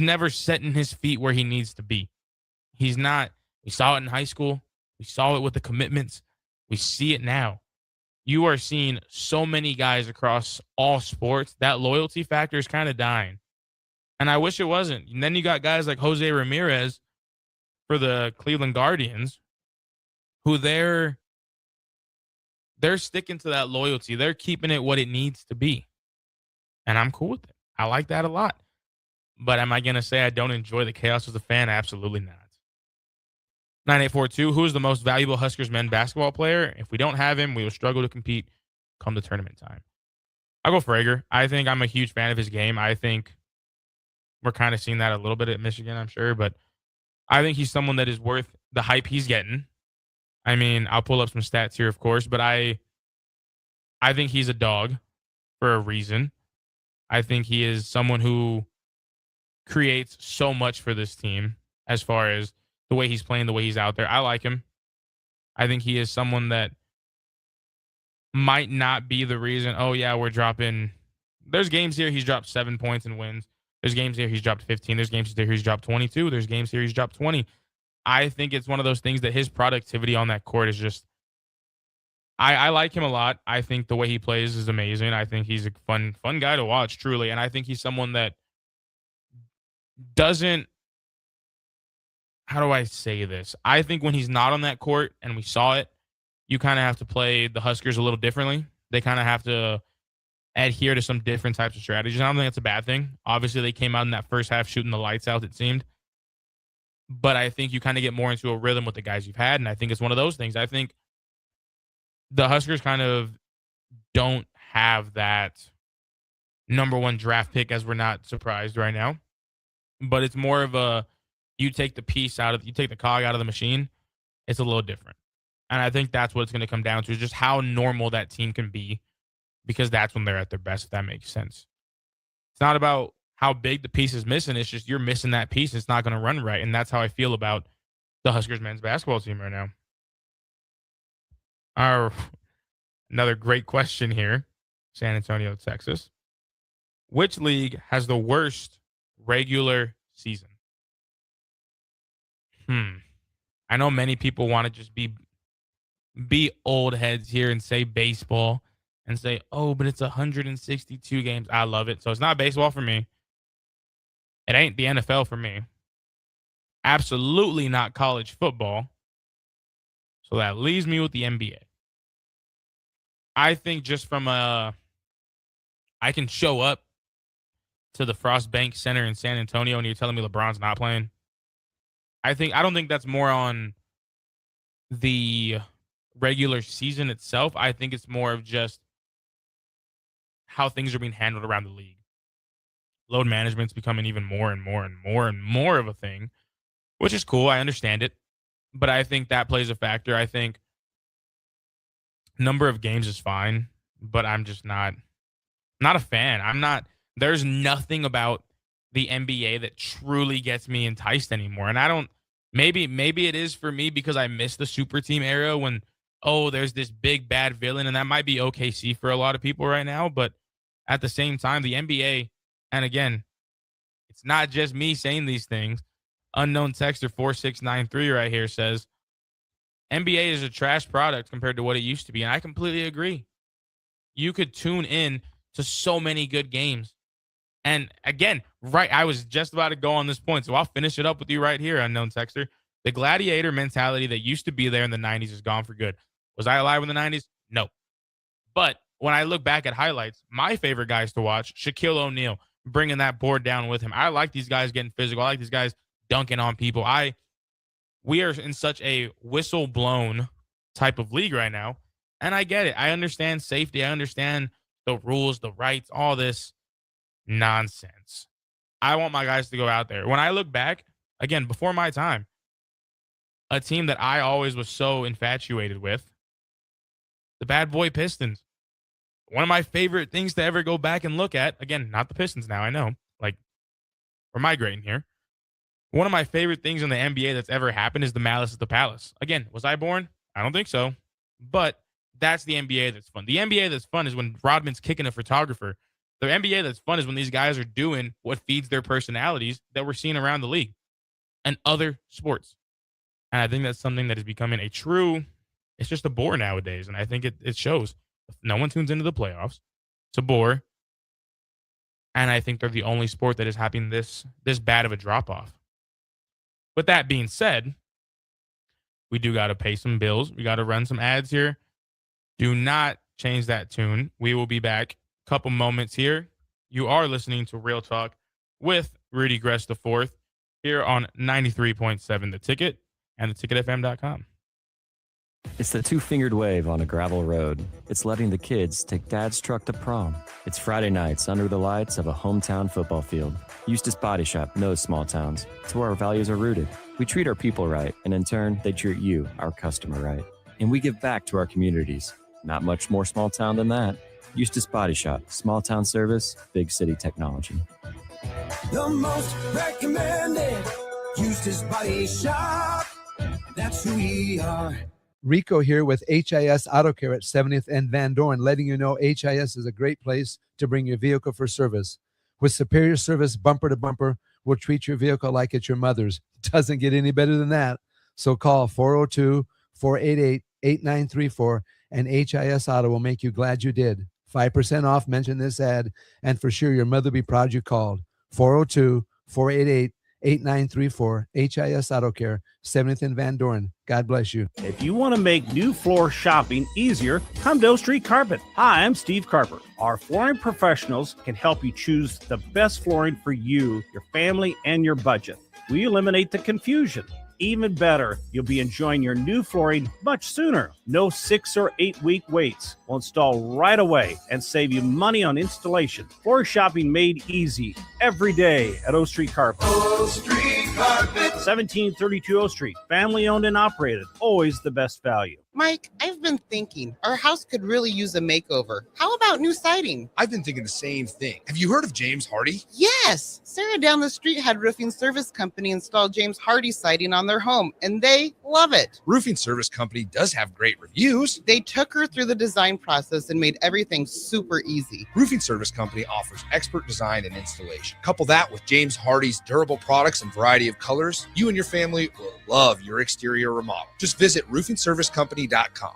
never setting his feet where he needs to be. He's not. We saw it in high school. We saw it with the commitments. We see it now. You are seeing so many guys across all sports. That loyalty factor is kind of dying. And I wish it wasn't. And then you got guys like Jose Ramirez for the Cleveland Guardians, who they're sticking to that loyalty. They're keeping it what it needs to be. And I'm cool with it. I like that a lot. But am I going to say I don't enjoy the chaos as a fan? Absolutely not. 9842, who is the most valuable Huskers men basketball player? If we don't have him, we will struggle to compete come the tournament time. I'll go Frager. I think I'm a huge fan of his game. I think we're kind of seeing that a little bit at Michigan, I'm sure. But I think he's someone that is worth the hype he's getting. I mean, I'll pull up some stats here, of course. But I think he's a dog for a reason. I think he is someone who creates so much for this team as far as the way he's playing, the way he's out there. I like him. I think he is someone that might not be the reason, oh, yeah, we're dropping. There's games here he's dropped 7 points and wins. There's games here he's dropped 15. There's games here he's dropped 22. There's games here he's dropped 20. I think it's one of those things that his productivity on that court is just, I like him a lot. I think the way he plays is amazing. I think he's a fun guy to watch, truly. And I think he's someone that doesn't, how do I say this? I think when he's not on that court, and we saw it, you kind of have to play the Huskers a little differently. They kind of have to adhere to some different types of strategies. I don't think that's a bad thing. Obviously, they came out in that first half shooting the lights out, it seemed. But I think you kind of get more into a rhythm with the guys you've had, and I think it's one of those things. I think the Huskers kind of don't have that number one draft pick, as we're not surprised right now. But it's more of a, you take the cog out of the machine, it's a little different. And I think that's what it's going to come down to, is just how normal that team can be, because that's when they're at their best, if that makes sense. It's not about how big the piece is missing. It's just you're missing that piece. It's not going to run right. And that's how I feel about the Huskers men's basketball team right now. Another great question here. San Antonio, Texas. Which league has the worst regular season? I know many people want to just be old heads here and say baseball and say, oh, but it's 162 games. I love it. So it's not baseball for me. It ain't the NFL for me. Absolutely not college football. So that leaves me with the NBA. I think just from I can show up to the Frost Bank Center in San Antonio and you're telling me LeBron's not playing. I don't think that's more on the regular season itself. I think it's more of just how things are being handled around the league. Load management's becoming even more and more and more and more of a thing, which is cool. I understand it. But I think that plays a factor. I think number of games is fine, but I'm just not a fan. There's nothing about the NBA that truly gets me enticed anymore. And maybe it is for me because I miss the super team era when, there's this big bad villain, and that might be OKC for a lot of people right now. But at the same time, the NBA, and again, it's not just me saying these things. Unknown texter 4693 right here says, NBA is a trash product compared to what it used to be. And I completely agree. You could tune in to so many good games. And again, I was just about to go on this point, so I'll finish it up with you right here, unknown texter. The gladiator mentality that used to be there in the 90s is gone for good. Was I alive in the 90s? No. But when I look back at highlights, my favorite guys to watch, Shaquille O'Neal, bringing that board down with him. I like these guys getting physical. I like these guys dunking on people. We are in such a whistle-blown type of league right now, and I get it. I understand safety. I understand the rules, the rights, all this nonsense. I want my guys to go out there. When I look back, again, before my time, a team that I always was so infatuated with, the bad boy Pistons. One of my favorite things to ever go back and look at, again, not the Pistons now, I know. We're migrating here. One of my favorite things in the NBA that's ever happened is the Malice at the Palace. Again, was I born? I don't think so. But that's the NBA that's fun. The NBA that's fun is when Rodman's kicking a photographer. The NBA that's fun is when these guys are doing what feeds their personalities that we're seeing around the league and other sports. And I think that's something that is becoming it's just a bore nowadays. And I think it shows. No one tunes into the playoffs. It's a bore. And I think they're the only sport that is having this bad of a drop-off. With that being said, we do got to pay some bills. We got to run some ads here. Do not change that tune. We will be back a couple moments here. You are listening to Real Talk with Rudy Gres 4th here on 93.7 The Ticket and theticketfm.com. It's the two-fingered wave on a gravel road. It's letting the kids take dad's truck to prom. It's Friday nights under the lights of a hometown football field. Eustace Body Shop knows small towns. It's where our values are rooted. We treat our people right, and in turn, they treat you, our customer, right. And we give back to our communities. Not much more small town than that. Eustace Body Shop, small town service, big city technology. The most recommended Eustace Body Shop. That's who we are. Rico here with HIS Auto Care at 70th and Van Dorn, letting you know HIS is a great place to bring your vehicle for service. With superior service bumper to bumper, we'll treat your vehicle like it's your mother's. Doesn't get any better than that. So call 402-488-8934 and HIS Auto will make you glad you did. 5% off, mention this ad, and for sure your mother will be proud you called. 402-488-8934, HIS Auto Care, 70th and Van Dorn. God bless you. If you want to make new floor shopping easier, come to O Street Carpet. Hi, I'm Steve Carper. Our flooring professionals can help you choose the best flooring for you, your family, and your budget. We eliminate the confusion. Even better, you'll be enjoying your new flooring much sooner. No 6 or 8 week waits. We'll install right away and save you money on installation. Floor shopping made easy every day at O Street Carpet. O Street Carpet. 1732 O Street. Family owned and operated. Always the best value. Mike, I've been thinking our house could really use a makeover. How about new siding? I've been thinking the same thing. Have you heard of James Hardy? Yes! Sarah down the street had Roofing Service Company install James Hardy siding on their home, and they love it. Roofing Service Company does have great reviews. They took her through the design process and made everything super easy. Roofing Service Company offers expert design and installation. Couple that with James Hardy's durable products and variety of colors, you and your family will love your exterior remodel. Just visit roofingservicecompany.com.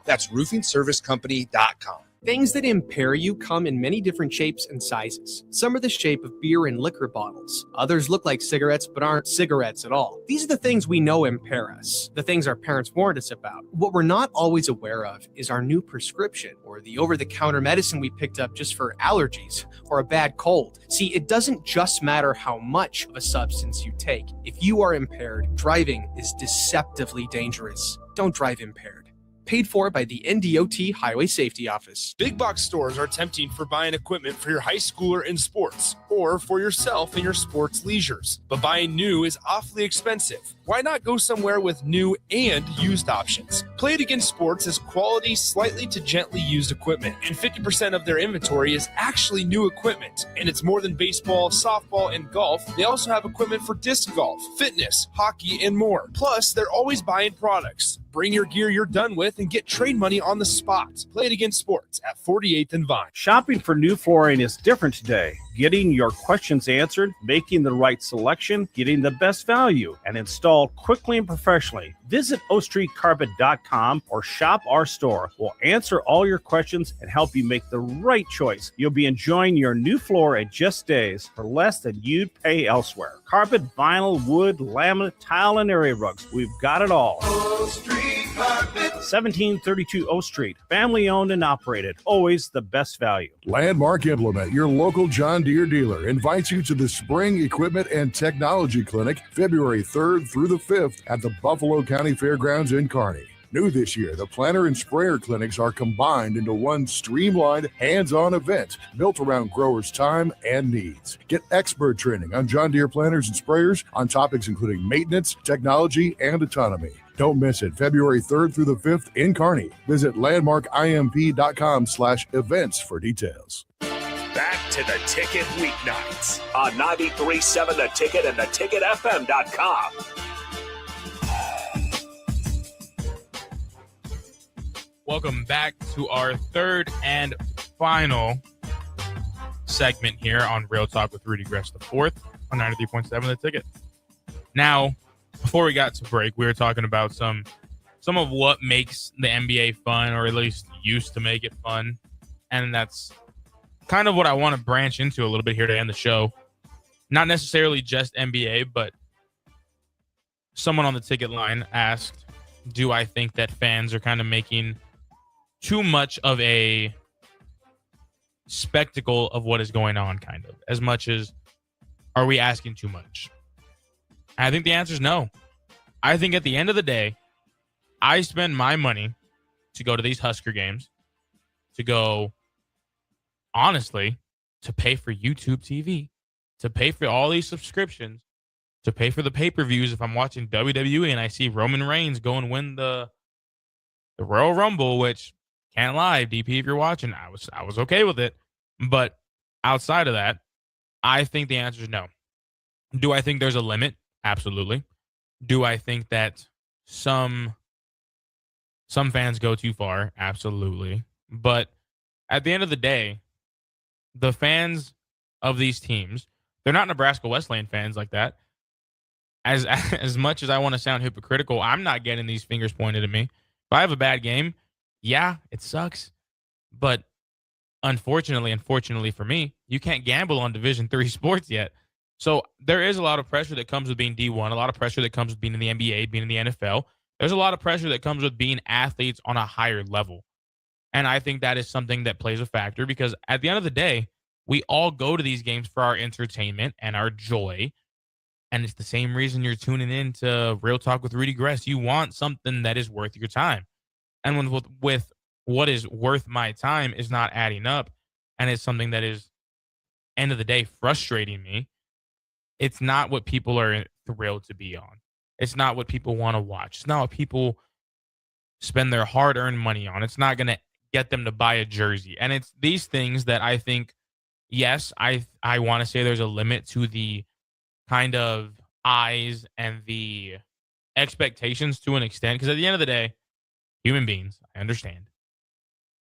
That's roofingservicecompany.com. Things that impair you come in many different shapes and sizes. Some are the shape of beer and liquor bottles. Others look like cigarettes but aren't cigarettes at all. These are the things we know impair us, the things our parents warned us about. What we're not always aware of is our new prescription or the over-the-counter medicine we picked up just for allergies or a bad cold. See, it doesn't just matter how much of a substance you take. If you are impaired, driving is deceptively dangerous. Don't drive impaired. Paid for by the NDOT Highway Safety Office. Big box stores are tempting for buying equipment for your high schooler in sports or for yourself in your sports leisures. But buying new is awfully expensive. Why not go somewhere with new and used options? Play It Again Sports is quality, slightly to gently used equipment, and 50% of their inventory is actually new equipment. And it's more than baseball, softball, and golf. They also have equipment for disc golf, fitness, hockey, and more. Plus, they're always buying products. Bring your gear you're done with and get trade money on the spot. Play It Again Sports at 48th and Vine. Shopping for new flooring is different today. Getting your questions answered, making the right selection, getting the best value, and installed quickly and professionally. Visit ostreetcarpet.com or shop our store. We'll answer all your questions and help you make the right choice. You'll be enjoying your new floor in just days for less than you'd pay elsewhere. Carpet, vinyl, wood, laminate, tile, and area rugs. We've got it all. O Street Carpet. 1732 O Street. Family owned and operated. Always the best value. Landmark Implement, your local John Deere dealer, invites you to the Spring Equipment and Technology Clinic, February 3rd through the 5th at the Buffalo County Fairgrounds in Kearney. New this year, the planter and sprayer clinics are combined into one streamlined, hands-on event built around growers' time and needs. Get expert training on John Deere planters and sprayers on topics including maintenance, technology, and autonomy. Don't miss it, February 3rd through the 5th in Kearney. Visit landmarkimp.com/events for details. Back to the Ticket weeknights on 93.7 The Ticket and theticketfm.com. Welcome back to our third and final segment here on Real Talk with Rudy Gres 2.1.26 on 93.7 The Ticket. Now, before we got to break, we were talking about some of what makes the NBA fun, or at least used to make it fun. And that's kind of what I want to branch into a little bit here to end the show. Not necessarily just NBA, but someone on the ticket line asked, do I think that fans are kind of making too much of a spectacle of what is going on, kind of, as much as are we asking too much? And I think the answer is no. I think at the end of the day, I spend my money to go to these Husker games, to go, honestly, to pay for YouTube TV, to pay for all these subscriptions, to pay for the pay-per-views if I'm watching WWE and I see Roman Reigns go and win the Royal Rumble, which, can't lie, DP, if you're watching, I was okay with it. But outside of that, I think the answer is no. Do I think there's a limit? Absolutely. Do I think that some Some fans go too far, absolutely. But at the end of the day, the fans of these teams, they're not Nebraska Wesleyan fans like that. As much as I want to sound hypocritical, I'm not getting these fingers pointed at me. If I have a bad game, yeah, it sucks. But unfortunately for me, you can't gamble on Division III sports yet. So there is a lot of pressure that comes with being D1, a lot of pressure that comes with being in the NBA, being in the NFL. There's a lot of pressure that comes with being athletes on a higher level. And I think that is something that plays a factor because at the end of the day, we all go to these games for our entertainment and our joy. And it's the same reason you're tuning in to Real Talk with Rudy Gres. You want something that is worth your time. And when with what is worth my time is not adding up, and it's something that is, end of the day, frustrating me, it's not what people are thrilled to be on. It's not what people want to watch. It's not what people spend their hard-earned money on. It's not going to get them to buy a jersey. And it's these things that I think, yes, I want to say there's a limit to the kind of eyes and the expectations to an extent. Because at the end of the day, human beings, I understand.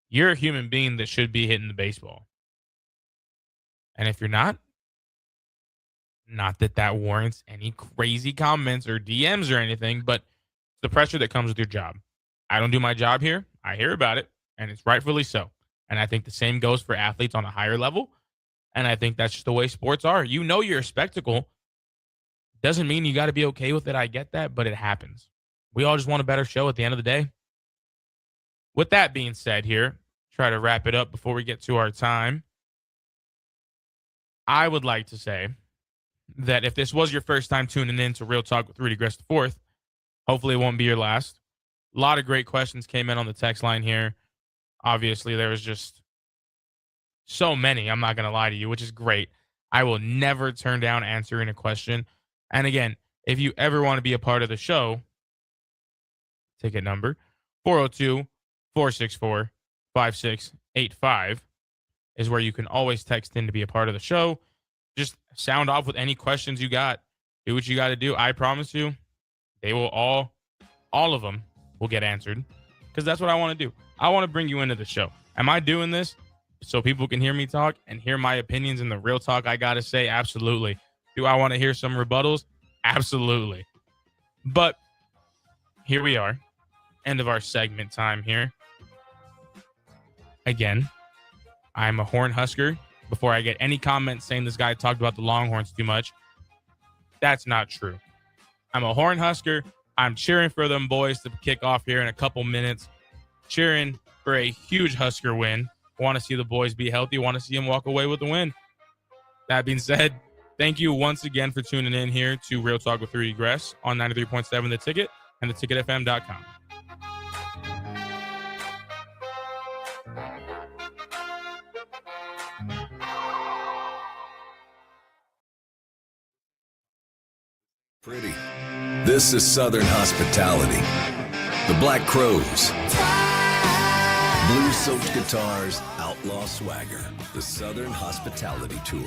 You're a human being that should be hitting the baseball. And if you're not that warrants any crazy comments or DMs or anything, but the pressure that comes with your job. I don't do my job here. I hear about it, and it's rightfully so. And I think the same goes for athletes on a higher level. And I think that's just the way sports are. You know you're a spectacle. Doesn't mean you got to be okay with it. I get that, but it happens. We all just want a better show at the end of the day. With that being said here, try to wrap it up before we get to our time. I would like to say that if this was your first time tuning in to Real Talk with Rudy Gres 4th, hopefully it won't be your last. A lot of great questions came in on the text line here. Obviously, there was just so many, I'm not going to lie to you, which is great. I will never turn down answering a question. And again, if you ever want to be a part of the show, ticket number 402-464-5685 is where you can always text in to be a part of the show. Just sound off with any questions you got. Do what you got to do. I promise you, they will all of them will get answered because that's what I want to do. I want to bring you into the show. Am I doing this so people can hear me talk and hear my opinions and the real talk I got to say? Absolutely. Do I want to hear some rebuttals? Absolutely. But here we are. End of our segment time here. Again, I'm a Horn Husker. Before I get any comments saying this guy talked about the Longhorns too much, that's not true. I'm a Horn Husker. I'm cheering for them boys to kick off here in a couple minutes. Cheering for a huge Husker win. Want to see the boys be healthy. Want to see them walk away with the win. That being said, thank you once again for tuning in here to Real Talk with Rudy Gres on 93.7 The Ticket and theticketfm.com. Pretty. This is Southern hospitality. The Black Crows. Blue-soaked guitars, outlaw swagger. The Southern Hospitality Tour.